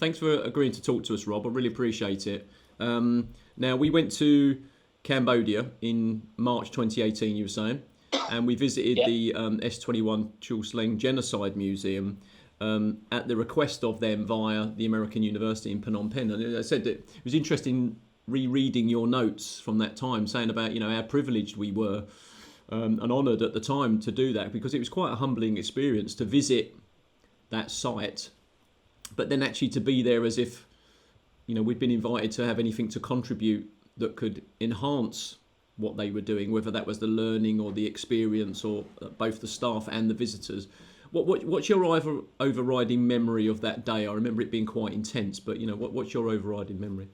Thanks for agreeing to talk to us, Rob. I really appreciate it. Now, we went to Cambodia in March 2018, you were saying, and we visited the S21 Chul Sleng Genocide Museum at the request of them via the American University in Phnom Penh. And I said that it was interesting rereading your notes from that time, saying about, how privileged we were and honoured at the time to do that, because it was quite a humbling experience to visit that site, but then actually to be there as if, we'd been invited to have anything to contribute that could enhance what they were doing, whether that was the learning or the experience or both the staff and the visitors. What's your overriding memory of that day? I remember it being quite intense, but what's your overriding memory?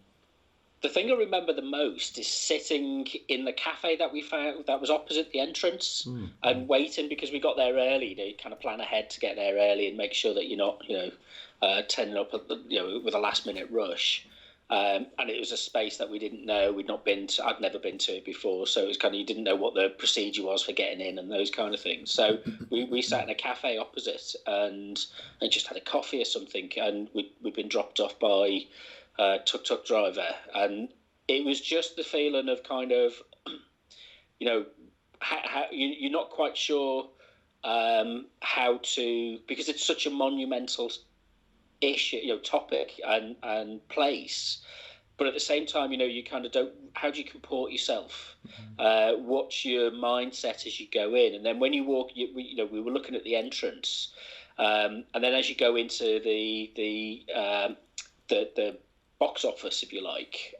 The thing I remember the most is sitting in the cafe that we found that was opposite the entrance and waiting, because we got there early. To kind of plan ahead to get there early and make sure that you're not, turning up at with a last minute rush. And it was a space that we didn't know. We'd not been to. I'd never been to it before, so it was kind of, you didn't know what the procedure was for getting in and those kind of things. So we sat in a cafe opposite and just had a coffee or something, and we'd been dropped off by tuk-tuk driver, and it was just the feeling of kind of, how you're not quite sure how to, because it's such a monumental issue, topic and place, but at the same time, you kind of don't, how do you comport yourself? What's your mindset as you go in? And then when you walk, we were looking at the entrance, and then as you go into the box office, if you like,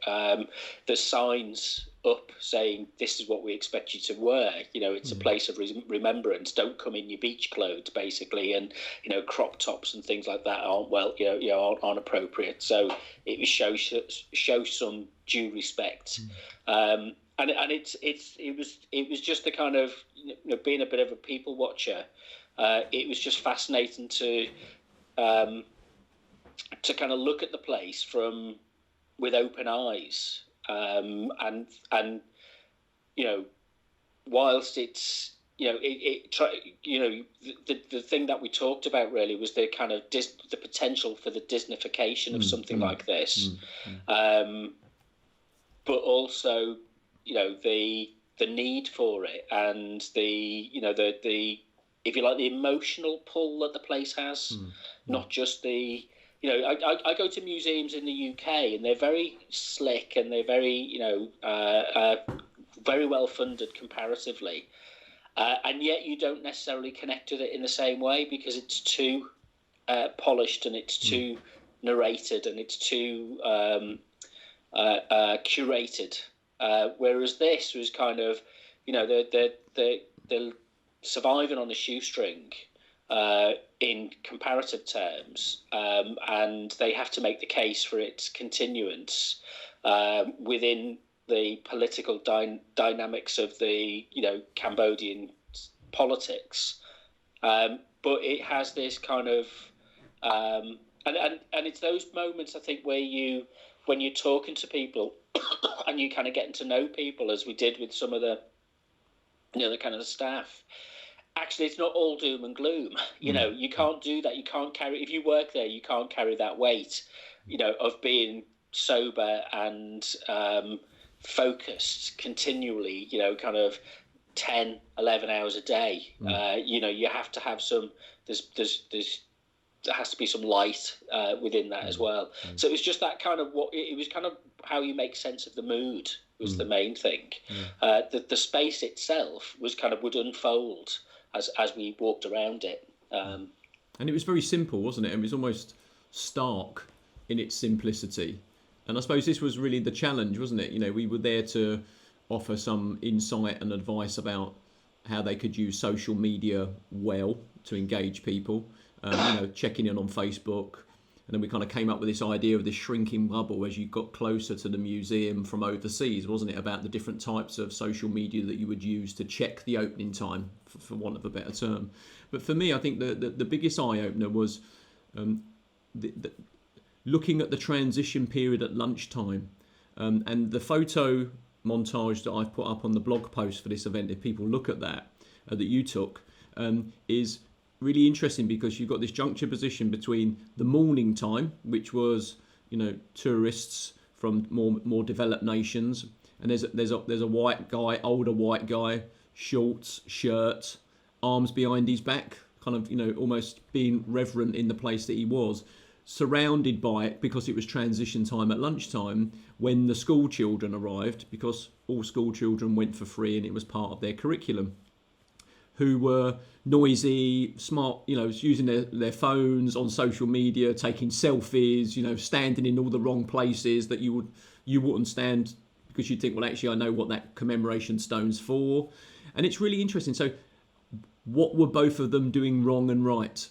there's signs up saying this is what we expect you to wear. It's a place of remembrance. Don't come in your beach clothes, basically, and crop tops and things like that aren't appropriate. So it was show some due respect, and it was just the kind of being a bit of a people watcher. It was just fascinating to kind of look at the place with open eyes, and whilst it's the thing that we talked about really was the kind of the potential for the Disneyfication of something like this, but also the need for it, and the if you like, the emotional pull that the place has, not just the. I go to museums in the UK and they're very slick and they're very, very well funded comparatively. And yet you don't necessarily connect with it in the same way, because it's too polished and it's too narrated and it's too curated. Whereas this was kind of, they're surviving on a shoestring. In comparative terms, and they have to make the case for its continuance within the political dynamics of the Cambodian politics. But it has this kind of and it's those moments, I think, where when you're talking to people and you kind of getting to know people, as we did with some of the the kind of the staff. Actually, it's not all doom and gloom. You can't do that. You can't carry, if you work there, you can't carry that weight, of being sober and focused continually, kind of 10, 11 hours a day. You have to have some, there has to be some light within that as well. So it was just that kind of it was kind of how you make sense of the mood was the main thing. The space itself would unfold as we walked around it. And it was very simple, wasn't it? It was almost stark in its simplicity. And I suppose this was really the challenge, wasn't it? We were there to offer some insight and advice about how they could use social media well to engage people, checking in on Facebook. And then we kind of came up with this idea of this shrinking bubble as you got closer to the museum from overseas, wasn't it? About the different types of social media that you would use to check the opening time, for want of a better term. But for me, I think the biggest eye-opener was looking at the transition period at lunchtime. And the photo montage that I've put up on the blog post for this event, if people look at that you took, is really interesting because you've got this juncture position between the morning time, which was, tourists from more developed nations, and there's a white guy, older white guy, shorts, shirt, arms behind his back, kind of, almost being reverent in the place that he was, surrounded by it because it was transition time at lunchtime when the school children arrived, because all school children went for free and it was part of their curriculum, who were noisy, smart, using their phones on social media, taking selfies, standing in all the wrong places that you wouldn't stand, because you'd think, well, actually, I know what that commemoration stone's for. And it's really interesting. So what were both of them doing wrong and right?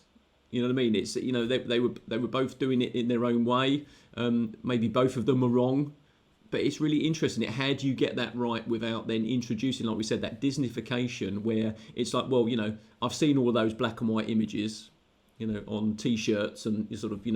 You know what I mean? It's, they were both doing it in their own way. Maybe both of them were wrong. But it's really interesting. How do you get that right without then introducing, like we said, that Disneyfication, where it's like, well, I've seen all of those black and white images, on T-shirts and sort of,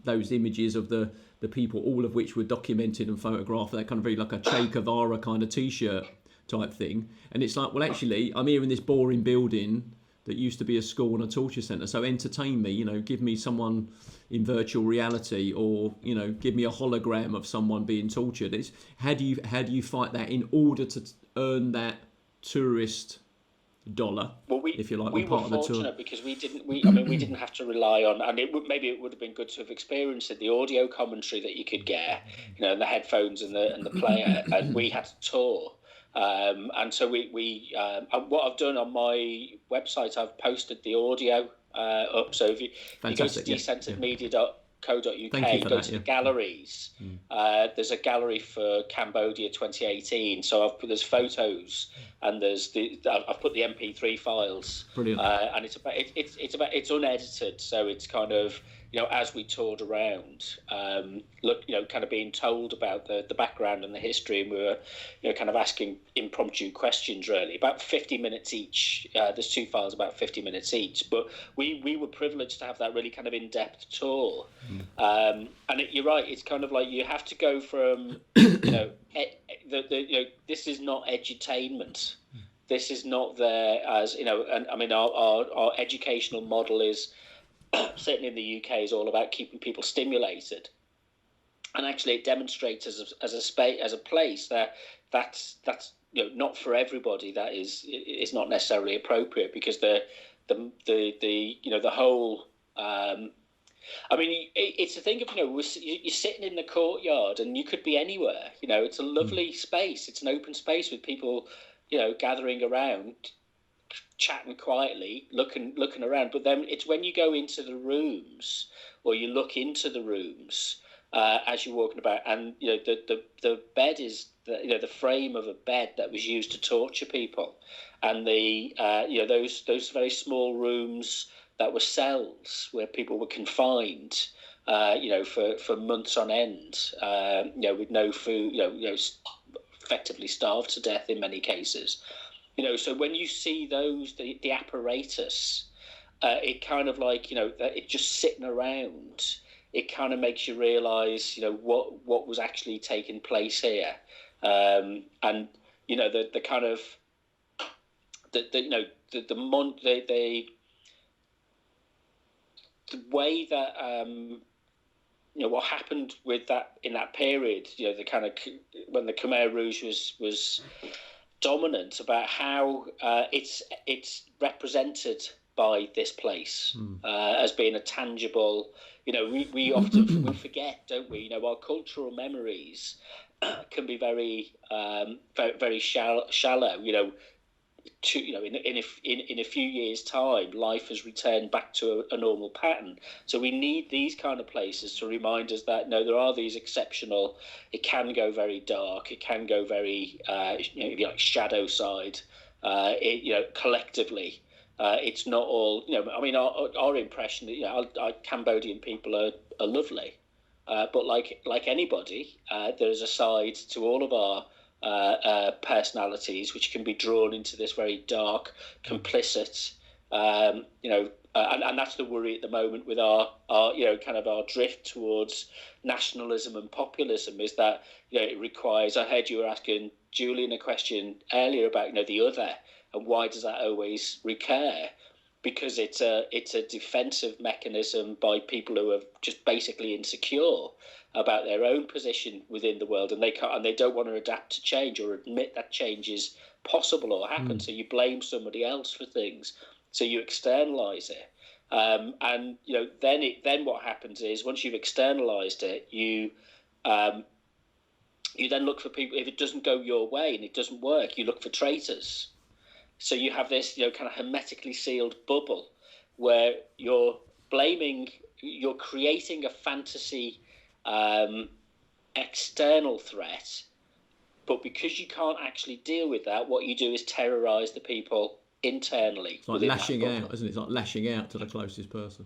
those images of the people, all of which were documented and photographed, that kind of very like a Che Guevara kind of T-shirt type thing. And it's like, well, actually, I'm here in this boring building that used to be a school and a torture centre. So entertain me, give me someone in virtual reality, or give me a hologram of someone being tortured. It's how do you fight that in order to earn that tourist dollar? Well, if you like, we part were of the tour. fortunate because we didn't have to rely on, and maybe it would have been good to have experienced it, the audio commentary that you could get, and the headphones and the player, and we had to tour. And so we what I've done on my website, I've posted the audio up. So if you go to decenteredmedia.co.uk, go to the galleries. There's a gallery for Cambodia 2018. So there's photos, and I've put the MP3 files. Brilliant. And it's unedited, so it's kind of, as we toured around, kind of being told about the background and the history, and we were, kind of asking impromptu questions, really, about 50 minutes each. There's 2 files, about 50 minutes each, but we were privileged to have that really kind of in-depth tour. And you're right, it's kind of like you have to go from, this is not edutainment. This is not there as, and I mean, our educational model is, certainly in the UK, is all about keeping people stimulated, and actually it demonstrates as a space, as a place that's not for everybody. That is not necessarily appropriate, because the whole. I mean, it's a thing of, you're sitting in the courtyard and you could be anywhere. It's a lovely space. It's an open space with people, gathering around, chatting quietly, looking around. But then it's when you go into the rooms, or you look into the rooms as you're walking about, and the bed is the frame of a bed that was used to torture people, and those very small rooms that were cells where people were confined, for months on end, with no food, effectively starved to death in many cases. So when you see the apparatus, it kind of like, it just sitting around, it kind of makes you realise, what was actually taking place here, and the kind of the way that what happened with that in that period, the kind of when the Khmer Rouge was dominant, about how it's represented by this place as being a tangible. We often we forget, don't we? Our cultural memories can be very very shallow. In a few years' time, life has returned back to a normal pattern. So we need these kind of places to remind us that there are these exceptional. It can go very dark. It can go very shadow side. Collectively, it's not all. I mean, our impression that our Cambodian people are lovely, but like anybody, there is a side to all of our personalities, which can be drawn into this very dark, complicit, and that's the worry at the moment with our kind of our drift towards nationalism and populism, is that it requires. I heard you were asking Julian a question earlier about the other, and why does that always recur? because it's a defensive mechanism by people who are just basically insecure about their own position within the world, and they don't want to adapt to change or admit that change is possible or happen. So you blame somebody else for things, so you externalize it. And then what happens is, once you've externalized it, you then look for people. If it doesn't go your way and it doesn't work, you look for traitors. So you have this, kind of hermetically sealed bubble where you're creating a fantasy external threat, but because you can't actually deal with that, what you do is terrorize the people internally. It's like lashing out, isn't it? It's like lashing out to the closest person.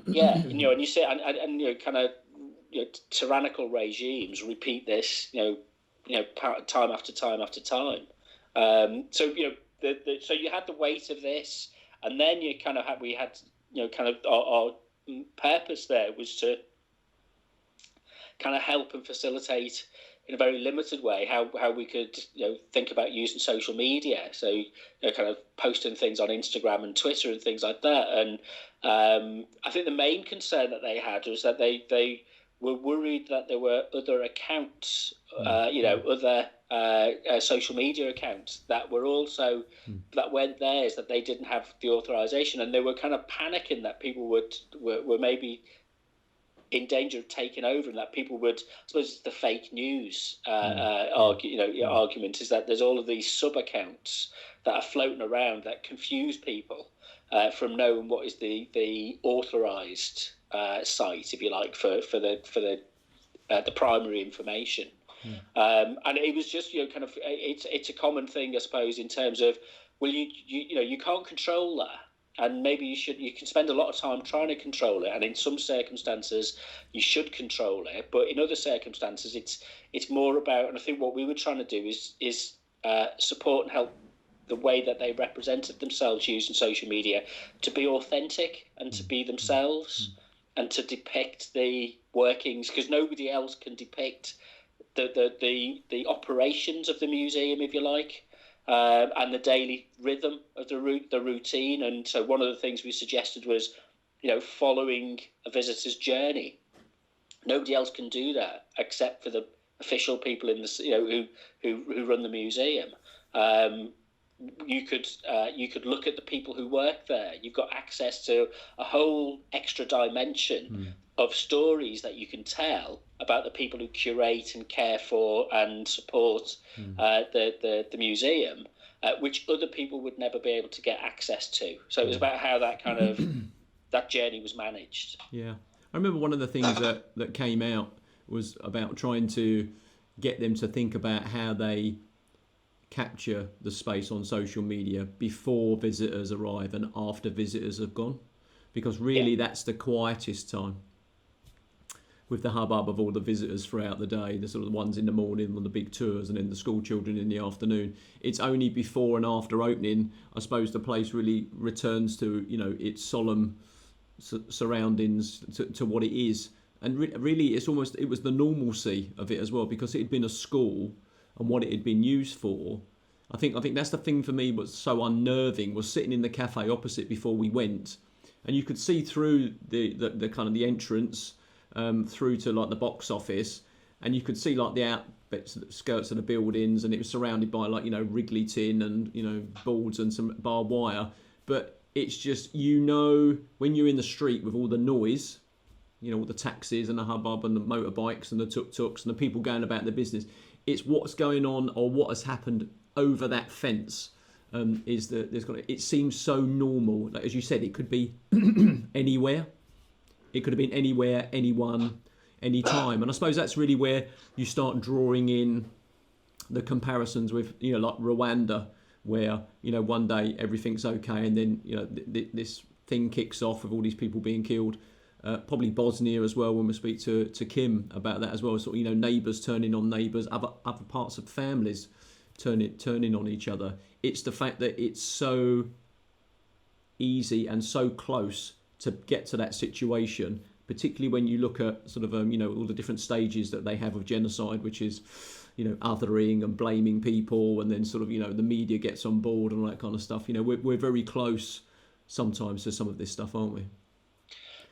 Yeah, and you see, and kind of tyrannical regimes repeat this, time after time after time. So so you had the weight of this, and then you kind of we had our purpose there was to kind of help and facilitate in a very limited way how we could think about using social media. So kind of posting things on Instagram and Twitter and things like that. And I think the main concern that they had was that they were worried that there were other accounts, other social media accounts that were also that weren't theirs, that they didn't have the authorization, and they were kind of panicking that people were maybe in danger of taking over, and that people would, I suppose it's the fake news argument, is that there's all of these sub accounts that are floating around that confuse people from knowing what is the authorized site, if you like, for the primary information. And it was just kind of it's a common thing, I suppose, in terms of, well, you can't control that, and maybe you can spend a lot of time trying to control it, and in some circumstances you should control it, but in other circumstances it's more about, and I think what we were trying to do is support and help the way that they represented themselves using social media to be authentic and to be themselves and to depict the workings, because nobody else can depict the operations of the museum, if you like, and the daily rhythm of the routine. And so one of the things we suggested was, following a visitor's journey. Nobody else can do that except for the official people in the who run the museum. You could look at the people who work there. You've got access to a whole extra dimension of stories that you can tell about the people who curate and care for and support the museum, which other people would never be able to get access to. So it was about how that kind of that journey was managed. Yeah, I remember one of the things that came out was about trying to get them to think about how they capture the space on social media before visitors arrive and after visitors have gone, because really that's the quietest time, with the hubbub of all the visitors throughout the day, the sort of ones in the morning on the big tours and then the school children in the afternoon. It's only before and after opening, I suppose, the place really returns to its solemn surroundings, to what it is. And really it was the normalcy of it as well, because it had been a school and what it had been used for. I think that's the thing for me was so unnerving, was sitting in the cafe opposite before we went, and you could see through the kind of the entrance through to like the box office, and you could see like the skirts of the buildings, and it was surrounded by like wriggly tin and boards and some barbed wire. But it's just when you're in the street with all the noise, all the taxis and the hubbub and the motorbikes and the tuk-tuks and the people going about their business, it's what's going on or what has happened over that fence. It seems so normal. Like, as you said, it could be anywhere. It could have been anywhere, anyone, anytime. And I suppose that's really where you start drawing in the comparisons with, like Rwanda, where, one day everything's okay, and then, this thing kicks off with all these people being killed. Probably Bosnia as well, when we speak to Kim about that as well. So, neighbours turning on neighbours, other parts of families turning on each other. It's the fact that it's so easy and so close to get to that situation, particularly when you look at sort of all the different stages that they have of genocide, which is othering and blaming people, and then sort of the media gets on board and all that kind of stuff. We're very close sometimes to some of this stuff, aren't we?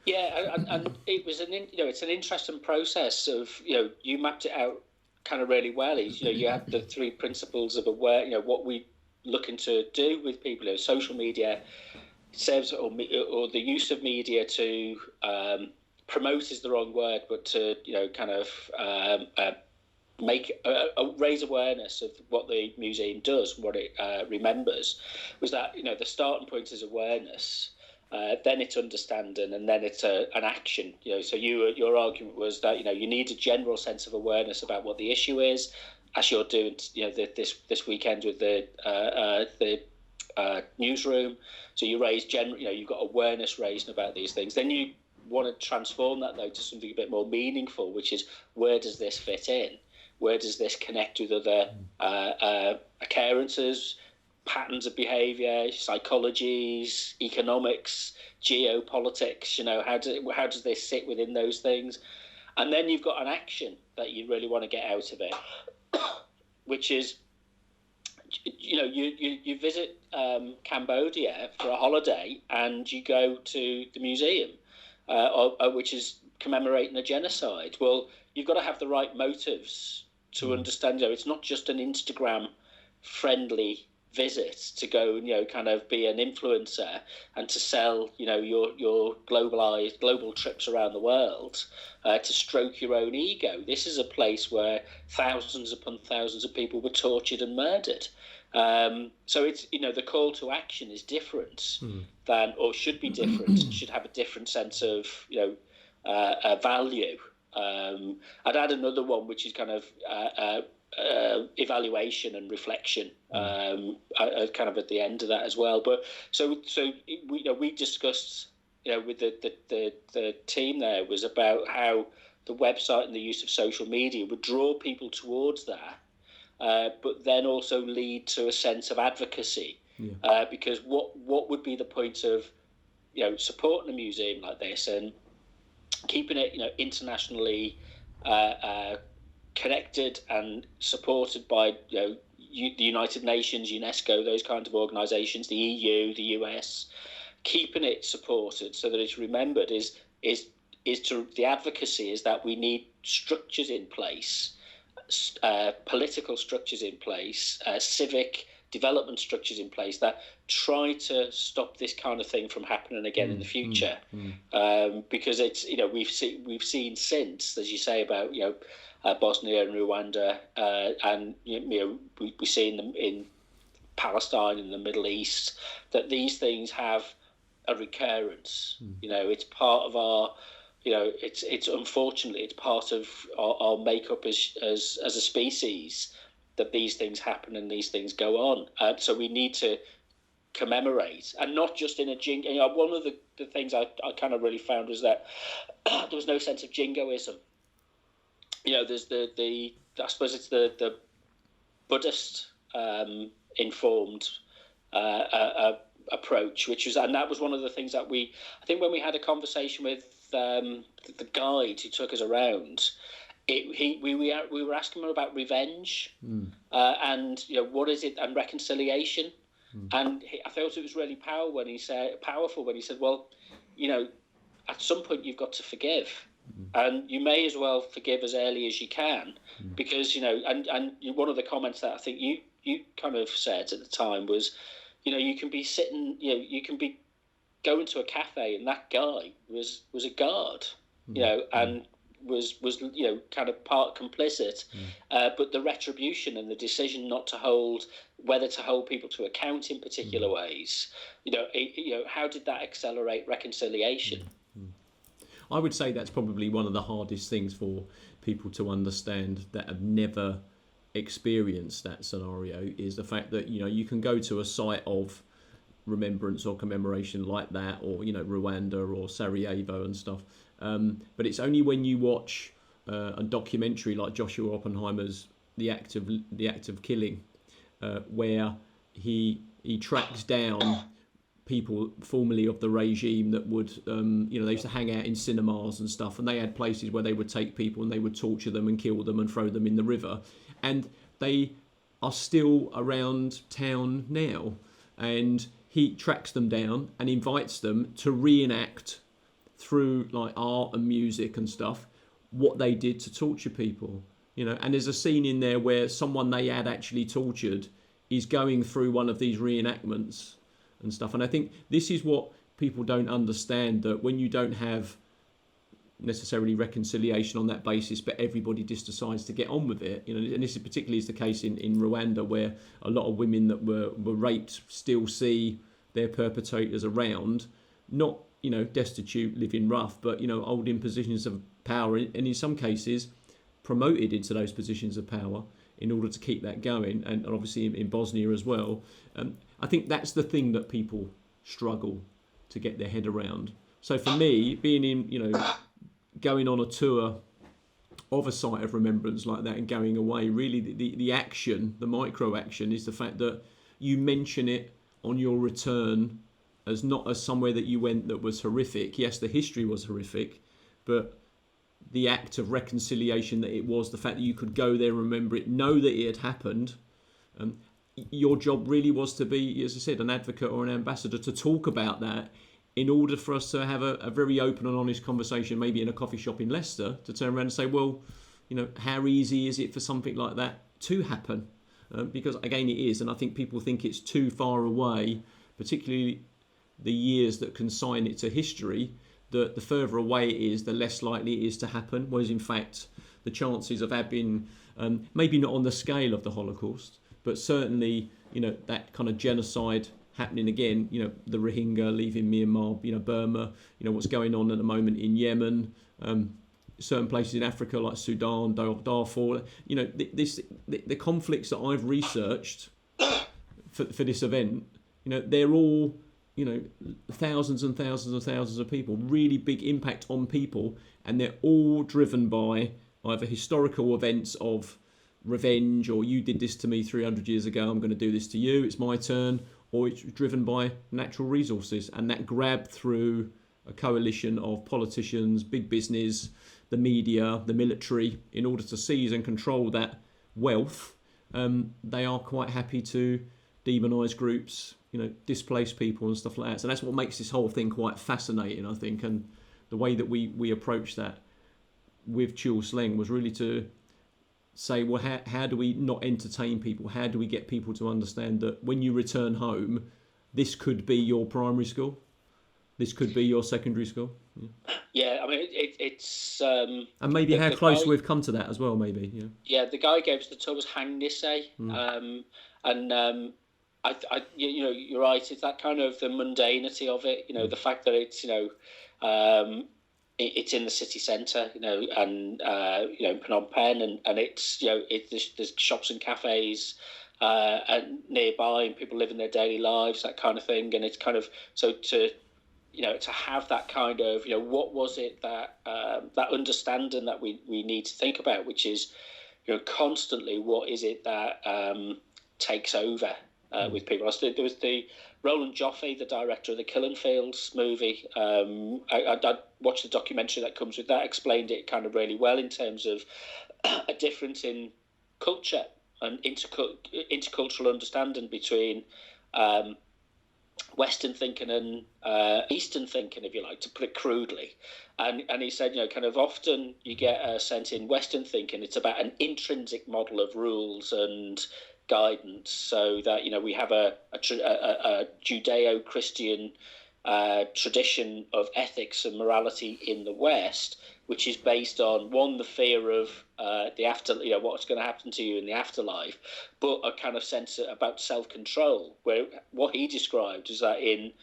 Yeah, and it was it's an interesting process of, you mapped it out kind of really well. You had the three principles of what we looking to do with people. Social media serves, or the use of media to promote is the wrong word, but to kind of make raise awareness of what the museum does, what it remembers. Was that the starting point is awareness. Then it's understanding, and then it's an action. So your argument was that you need a general sense of awareness about what the issue is, as you're doing this weekend with the newsroom. So you raise you've got awareness raising about these things. Then you want to transform that though to something a bit more meaningful, which is, where does this fit in? Where does this connect with other occurrences? Patterns of behaviour, psychologies, economics, geopolitics. How does this sit within those things? And then you've got an action that you really want to get out of it, which is, you visit Cambodia for a holiday, and you go to the museum, which is commemorating a genocide. Well, you've got to have the right motives to understand. It's not just an Instagram friendly visit to go and kind of be an influencer and to sell your global trips around the world to stroke your own ego. This is a place where thousands upon thousands of people were tortured and murdered. So it's the call to action is different than, or should be different. Should have a different sense of value. I'd add another one, which is kind of evaluation and reflection, kind of at the end of that as well. But so we discussed with the team there was about how the website and the use of social media would draw people towards that, but then also lead to a sense of advocacy. Because what would be the point of supporting a museum like this and keeping it internationally connected and supported by the United Nations, UNESCO, those kinds of organisations, the EU, the US, keeping it supported so that it's remembered is to the advocacy is that we need structures in place, political structures in place, civic development structures in place that try to stop this kind of thing from happening again in the future. Because it's we've seen since, as you say, about Bosnia and Rwanda, and we see in Palestine and the Middle East that these things have a recurrence. It's part of our it's unfortunately it's part of our makeup as a species that these things happen and these things go on. So we need to commemorate, and not just in a jingo. One of the things I kind of really found was that there was no sense of jingoism. There's the I suppose it's the Buddhist informed approach, which was, and that was one of the things that I think when we had a conversation with the guide who took us around, we were asking him about revenge and what is it, and reconciliation, and I thought it was really powerful when he said, well, at some point you've got to forgive. And you may as well forgive as early as you can, because and one of the comments that I think you kind of said at the time was, you can be sitting, you can be going to a cafe and that guy was a guard, and was kind of part complicit, but the retribution and the decision not to whether to hold people to account in particular ways, how did that accelerate reconciliation? I would say that's probably one of the hardest things for people to understand that have never experienced that scenario, is the fact that you can go to a site of remembrance or commemoration like that, or Rwanda or Sarajevo and stuff, but it's only when you watch a documentary like Joshua Oppenheimer's The Act of Killing, where he tracks down people formerly of the regime that would, they used to hang out in cinemas and stuff, and they had places where they would take people and they would torture them and kill them and throw them in the river, and they are still around town now. And he tracks them down and invites them to reenact through like art and music and stuff what they did to torture people. And there's a scene in there where someone they had actually tortured is going through one of these reenactments and stuff. And I think this is what people don't understand, that when you don't have necessarily reconciliation on that basis, but everybody just decides to get on with it, and this is particularly is the case in Rwanda, where a lot of women that were raped still see their perpetrators around, not destitute, living rough, but holding positions of power, and in some cases promoted into those positions of power in order to keep that going, and obviously in Bosnia as well. I think that's the thing that people struggle to get their head around. So for me, being in, going on a tour of a site of remembrance like that and going away, really the action, the micro action, is the fact that you mention it on your return as not as somewhere that you went that was horrific. Yes, the history was horrific, but the act of reconciliation that it was, the fact that you could go there, remember it, know that it had happened. Your job really was to be, as I said, an advocate or an ambassador to talk about that, in order for us to have a very open and honest conversation, maybe in a coffee shop in Leicester, to turn around and say, well, how easy is it for something like that to happen? Because again, it is, and I think people think it's too far away, particularly the years that consign it to history, that the further away it is, the less likely it is to happen, whereas in fact, the chances of having, maybe not on the scale of the Holocaust, but certainly, that kind of genocide happening again, the Rohingya leaving Myanmar, Burma, what's going on at the moment in Yemen, certain places in Africa like Sudan, Darfur, the conflicts that I've researched for this event, they're all, thousands and thousands and thousands of people, really big impact on people, and they're all driven by either historical events of revenge, or you did this to me 300 years ago, I'm going to do this to you, it's my turn, or it's driven by natural resources, and that grab through a coalition of politicians, big business, the media, the military, in order to seize and control that wealth. They are quite happy to demonise groups, displace people and stuff like that. So that's what makes this whole thing quite fascinating, I think. And the way that we approached that with Chul Sleng was really to say, well, how do we not entertain people? How do we get people to understand that when you return home, this could be your primary school, this could be your secondary school? Yeah, I mean, it's... and maybe how close we've come to that as well, maybe. Yeah, the guy who gave us the tour was Hang Nisei. You're right, it's that kind of the mundanity of it, the fact that it's, it's in the city centre, and in Phnom Penh, and it's, there's shops and cafes and nearby, and people living their daily lives, that kind of thing, and it's kind of, so to have that kind of, what was it that that understanding that we need to think about, which is, constantly what is it that takes over with people. There was the Roland Joffe, the director of the Killing Fields movie. I watched the documentary that comes with that, explained it kind of really well in terms of a difference in culture and intercultural understanding between Western thinking and Eastern thinking, if you like, to put it crudely. And he said, kind of often you get a sense in Western thinking, it's about an intrinsic model of rules and guidance, so that we have a Judeo-Christian tradition of ethics and morality in the West, which is based on, one, the fear of the after, what's going to happen to you in the afterlife, but a kind of sense about self-control. Where what he described is that in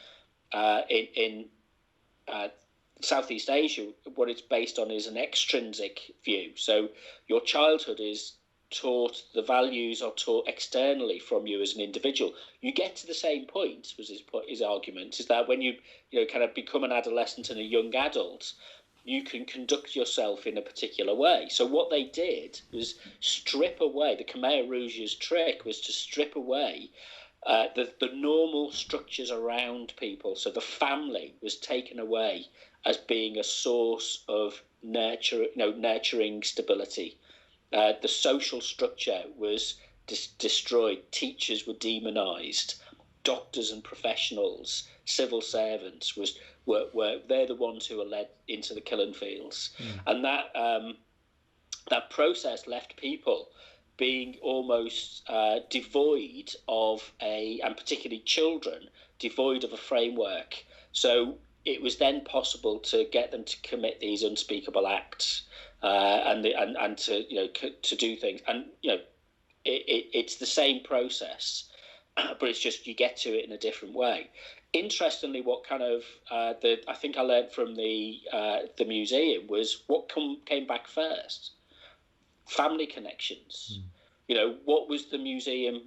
Southeast Asia, what it's based on is an extrinsic view. So your childhood is taught, the values are taught externally from you as an individual. You get to the same point, was his argument, is that when you kind of become an adolescent and a young adult, you can conduct yourself in a particular way. So what they did was strip away, the Khmer Rouge's trick was to strip away the normal structures around people. So the family was taken away as being a source of nurturing stability. The social structure was destroyed. Teachers were demonized. doctors and professionals, civil servants, were they're the ones who were led into the killing fields, and that process left people being almost devoid of and particularly children, devoid of a framework. So it was then possible to get them to commit these unspeakable acts, and to do things. And it's the same process, but it's just you get to it in a different way. Interestingly, what kind of I think I learned from the museum was what came back first. Family connections. What was the museum?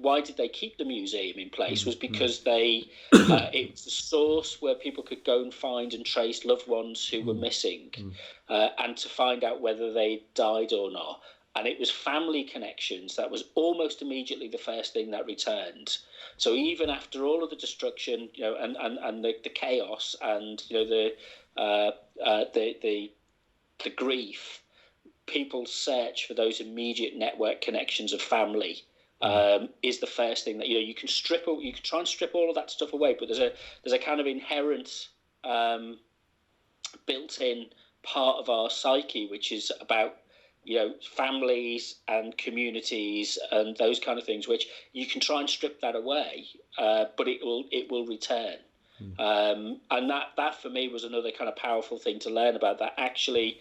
Why did they keep the museum in place? Was because it's the source where people could go and find and trace loved ones who were missing, and to find out whether they died or not. And it was family connections that was almost immediately the first thing that returned. So even after all of the destruction, and the chaos, and the grief, people's search for those immediate network connections of family is the first thing that you can strip. You can try and strip all of that stuff away, but there's a kind of inherent, built-in part of our psyche which is about families and communities and those kind of things, which you can try and strip that away, but it will return. And that for me was another kind of powerful thing to learn about, that actually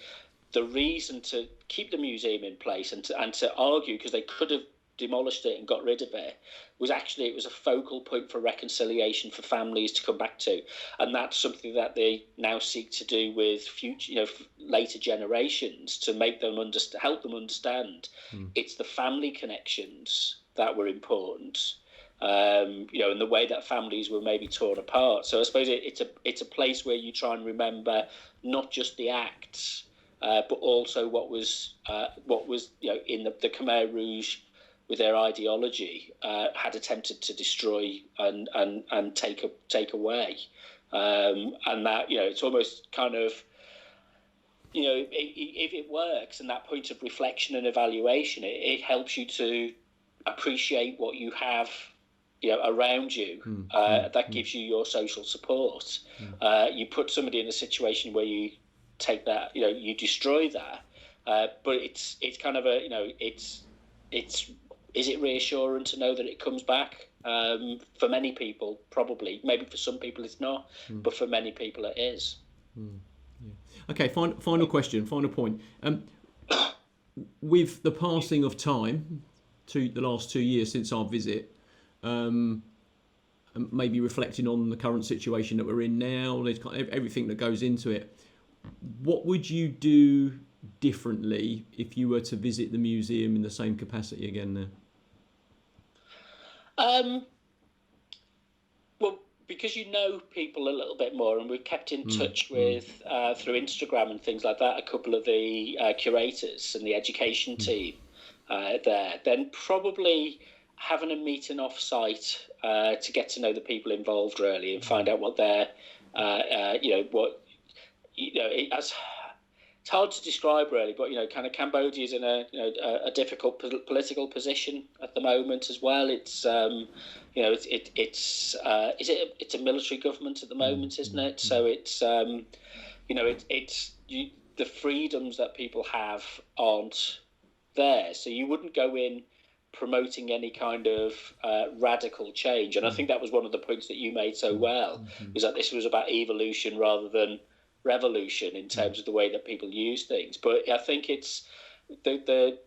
the reason to keep the museum in place and to argue, because they could have demolished it and got rid of it, was actually it was a focal point for reconciliation for families to come back to. And that's something that they now seek to do with future, later generations, to make them help them understand it's the family connections that were important, and the way that families were maybe torn apart. So I suppose it's a place where you try and remember not just the acts, but also what was in the Khmer Rouge, with their ideology, had attempted to destroy and take away, and that it's almost kind of if it works, and that point of reflection and evaluation, it helps you to appreciate what you have around you. That gives you your social support. You put somebody in a situation where you take that, you destroy that, but it's kind of it's is it reassuring to know that it comes back? For many people, probably. Maybe for some people it's not, but for many people it is. Okay, final question, final point. With the passing of time, to the last 2 years since our visit, maybe reflecting on the current situation that we're in now, there's kind of everything that goes into it. What would you do differently if you were to visit the museum in the same capacity again now? Well, because people a little bit more, and we've kept in touch with through Instagram and things like that, a couple of the curators and the education team there, then probably having a meeting off-site to get to know the people involved really, and find out what their it's hard to describe really, but kind of Cambodia is in a difficult political position at the moment as well. It's it's a military government at the moment, isn't it? So it's the freedoms that people have aren't there. So you wouldn't go in promoting any kind of radical change. And I think that was one of the points that you made so well, is that this was about evolution rather than revolution in terms of the way that people use things. But I think it's the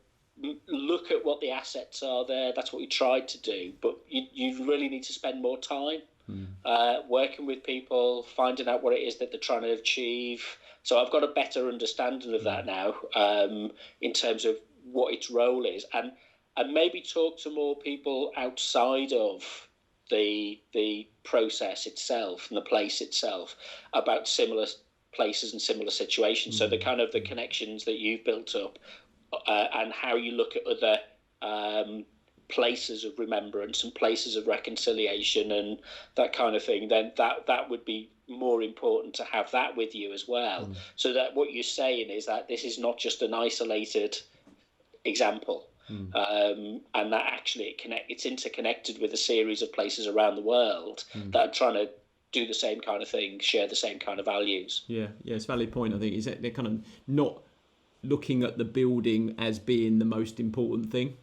look at what the assets are there. That's what we tried to do, but you really need to spend more time working with people, finding out what it is that they're trying to achieve. So I've got a better understanding of that now, in terms of what its role is, and maybe talk to more people outside of the process itself and the place itself about similar places and similar situations. So the kind of the connections that you've built up, and how you look at other places of remembrance and places of reconciliation and that kind of thing, then that would be more important to have that with you as well. So that what you're saying is that this is not just an isolated example. and that actually it's interconnected with a series of places around the world that are trying to do the same kind of thing, share the same kind of values. Yeah, it's a valid point. I think is that they're kind of not looking at the building as being the most important thing.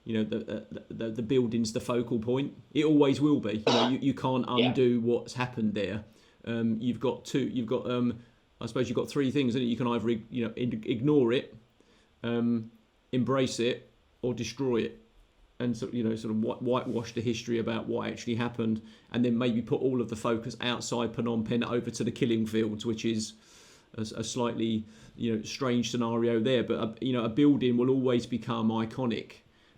You know, the building's the focal point. It always will be. You know, you can't undo what's happened there. You've got I suppose you've got three things, and you can either ignore it, embrace it, or destroy it, and sort of whitewash the history about what actually happened, and then maybe put all of the focus outside Phnom Penh over to the killing fields, which is a slightly strange scenario there. But a building will always become iconic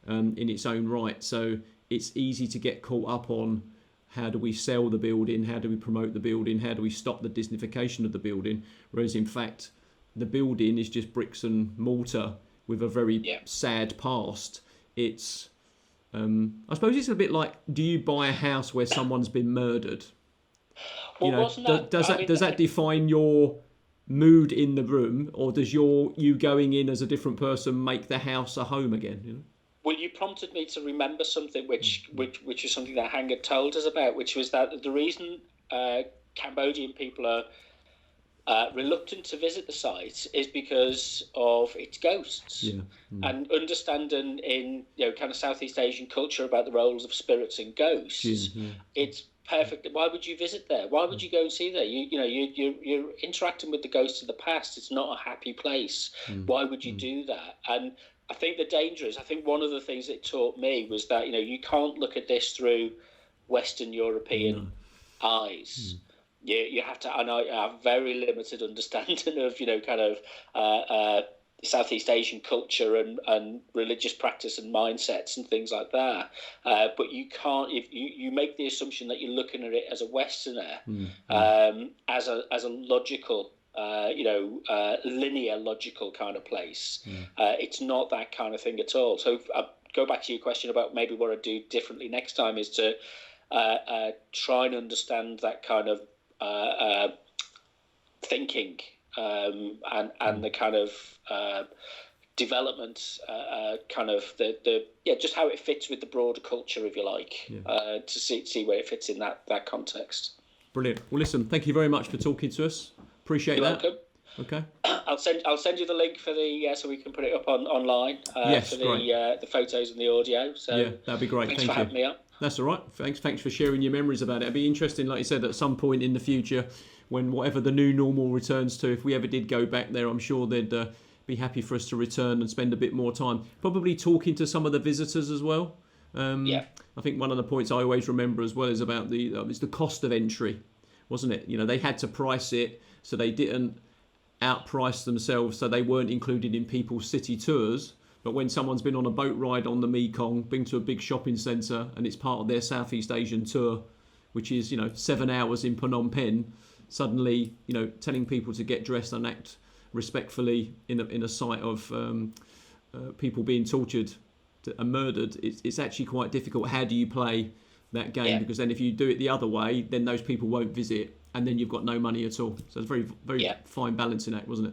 in its own right. So it's easy to get caught up on how do we sell the building, how do we promote the building, how do we stop the Disneyfication of the building, whereas in fact the building is just bricks and mortar with a very sad past. It's I suppose it's a bit like, do you buy a house where someone's been murdered? Well, does that define your mood in the room, or does you going in as a different person make the house a home again? Well, you prompted me to remember something which was something that Hang had told us about, which was that the reason Cambodian people are reluctant to visit the site is because of its ghosts. And understanding in kind of Southeast Asian culture about the roles of spirits and ghosts, it's perfect. Why would you visit there? Why would you go and see there? You're interacting with the ghosts of the past. It's not a happy place. Why would you do that? And I think the danger is, I think one of the things it taught me was that you can't look at this through Western European eyes. You have to, and I have very limited understanding of kind of Southeast Asian culture and religious practice and mindsets and things like that. But you can't, if you make the assumption that you're looking at it as a Westerner, as a logical, linear logical kind of place. It's not that kind of thing at all. So I go back to your question about maybe what I'd do differently next time is to try and understand that kind of thinking and the kind of development, kind of the just how it fits with the broader culture, if you like, to see where it fits in that context. Brilliant. Well, listen, thank you very much for talking to us. Appreciate that. You're welcome. Okay. I'll send you the link for the so we can put it up online yes, for the photos and the audio. So that'd be great. Thanks for having me on. That's all right. Thanks for sharing your memories about it. It'd be interesting, like you said, at some point in the future, when whatever the new normal returns to, if we ever did go back there, I'm sure they'd be happy for us to return and spend a bit more time, probably talking to some of the visitors as well. I think one of the points I always remember as well is about it's the cost of entry, wasn't it? They had to price it so they didn't outprice themselves, so they weren't included in people's city tours. But when someone's been on a boat ride on the Mekong, been to a big shopping centre, and it's part of their Southeast Asian tour, which is 7 hours in Phnom Penh, suddenly telling people to get dressed and act respectfully in a sight of people being tortured and murdered, it's actually quite difficult. How do you play that game? Because then if you do it the other way, then those people won't visit, and then you've got no money at all. So it's very fine balancing act, wasn't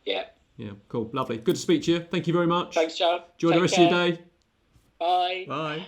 it? Yeah, cool, lovely. Good to speak to you. Thank you very much. Thanks, John. Enjoy the rest of your day. Bye. Bye.